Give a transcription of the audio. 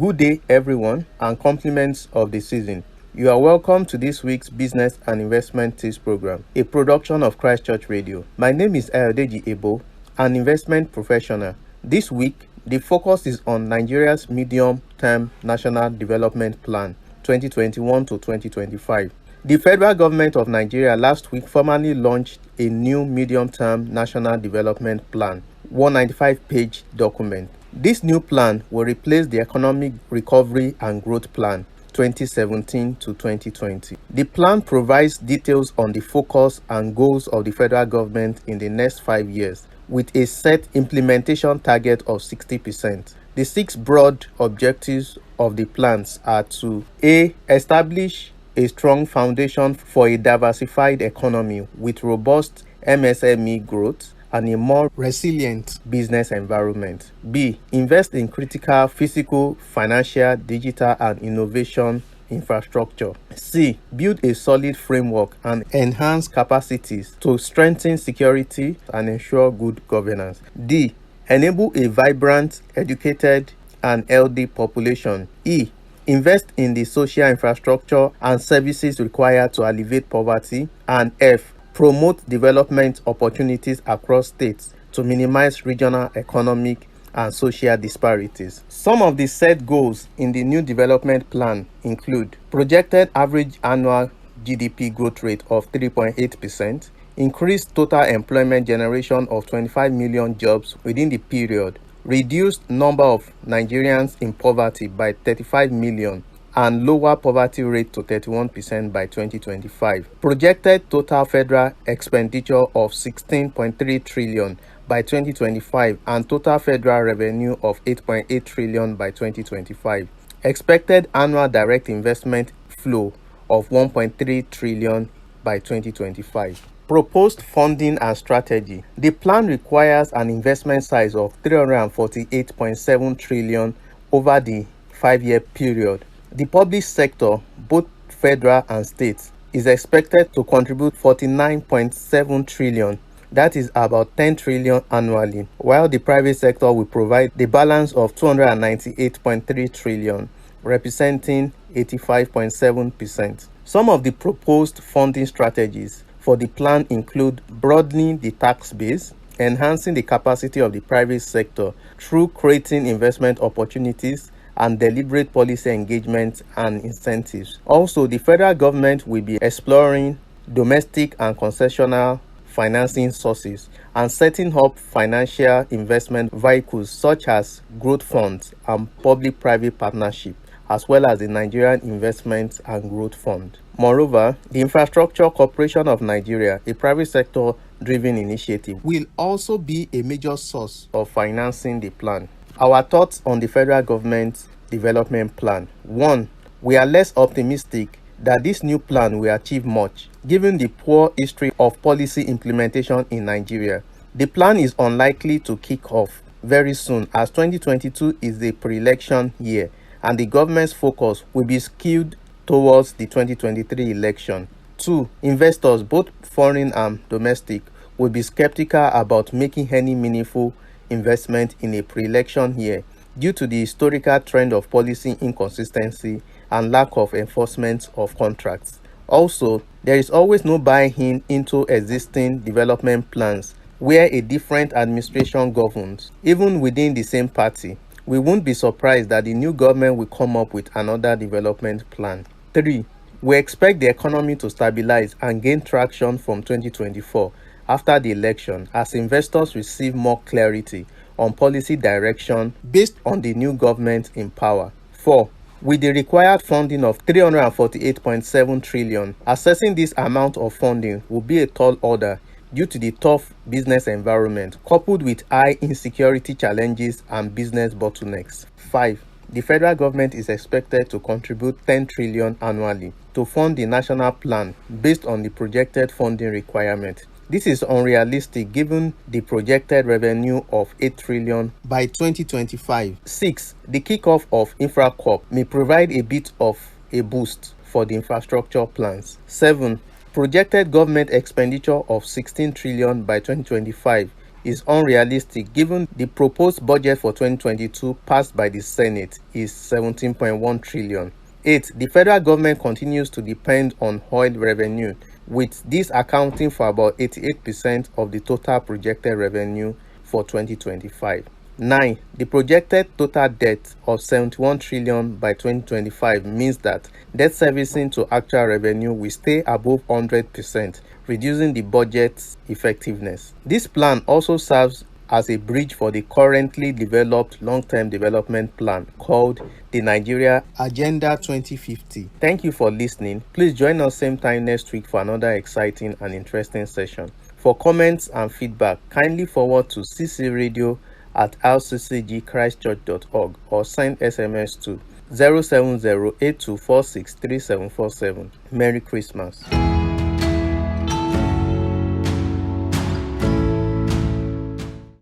Good day, everyone, and compliments of the season. You are welcome to this week's Business and Investment Tips program, a production of Christ Church Radio. My name is Ayodeji Ebo, an investment professional. This week, the focus is on Nigeria's medium-term National Development Plan 2021 to 2025. The federal government of Nigeria last week formally launched a new medium-term National Development Plan, 195-page document. This new plan will replace the Economic Recovery and Growth Plan 2017 to 2020. The plan provides details on the focus and goals of the federal government in the next 5 years, with a set implementation target of 60%. The 6 broad objectives of the plans are to A. Establish a strong foundation for a diversified economy with robust MSME growth and a more resilient business environment. B. Invest in critical physical, financial, digital, and innovation infrastructure. C. Build a solid framework and enhance capacities to strengthen security and ensure good governance. D. Enable a vibrant, educated, and healthy population. E. Invest in the social infrastructure and services required to alleviate poverty. And F. Promote development opportunities across states to minimize regional economic and social disparities. Some of the set goals in the new development plan include projected average annual GDP growth rate of 3.8%, increased total employment generation of 25 million jobs within the period, reduced number of Nigerians in poverty by 35 million, and lower poverty rate to 31% by 2025. Projected total federal expenditure of 16.3 trillion by 2025 and total federal revenue of 8.8 trillion by 2025. Expected annual direct investment flow of 1.3 trillion by 2025. Proposed funding and strategy. The plan requires an investment size of 348.7 trillion over the 5-year period. The public sector, both federal and state, is expected to contribute 49.7 trillion, that is about 10 trillion annually, while the private sector will provide the balance of 298.3 trillion, representing 85.7%. Some of the proposed funding strategies for the plan include broadening the tax base, enhancing the capacity of the private sector through creating investment opportunities, and deliberate policy engagement and incentives. Also, the federal government will be exploring domestic and concessional financing sources and setting up financial investment vehicles such as growth funds and public-private partnership, as well as the Nigerian Investment and Growth Fund. Moreover, the Infrastructure Corporation of Nigeria, a private sector-driven initiative, will also be a major source of financing the plan. Our thoughts on the federal government's development plan. 1. We are less optimistic that this new plan will achieve much, given the poor history of policy implementation in Nigeria. The plan is unlikely to kick off very soon, as 2022 is a pre-election year, and the government's focus will be skewed towards the 2023 election. 2. Investors, both foreign and domestic, will be skeptical about making any meaningful investment in a pre-election year due to the historical trend of policy inconsistency and lack of enforcement of contracts. Also, there is always no buy-in into existing development plans where a different administration governs, even within the same party. We won't be surprised that the new government will come up with another development plan. 3. We expect the economy to stabilize and gain traction from 2024 after the election, as investors receive more clarity on policy direction based on the new government in power. 4. With the required funding of 348.7 trillion, accessing this amount of funding will be a tall order due to the tough business environment, coupled with high insecurity challenges and business bottlenecks. 5. The federal government is expected to contribute 10 trillion annually to fund the national plan based on the projected funding requirement. This is unrealistic given the projected revenue of 8 trillion by 2025. 6. The kickoff of InfraCorp may provide a bit of a boost for the infrastructure plans. 7. Projected government expenditure of 16 trillion by 2025 is unrealistic given the proposed budget for 2022 passed by the Senate is 17.1 trillion. 8. The federal government continues to depend on oil revenue, with this accounting for about 88% of the total projected revenue for 2025. 9. The projected total debt of 71 trillion by 2025 means that debt servicing to actual revenue will stay above 100%, reducing the budget's effectiveness. This plan also serves as a bridge for the currently developed long-term development plan called the Nigeria Agenda 2050. Thank you for listening. Please join us same time next week for another exciting and interesting session. For comments and feedback, kindly forward to ccradio@rccgchristchurch.org or send SMS to 07082463747. Merry Christmas.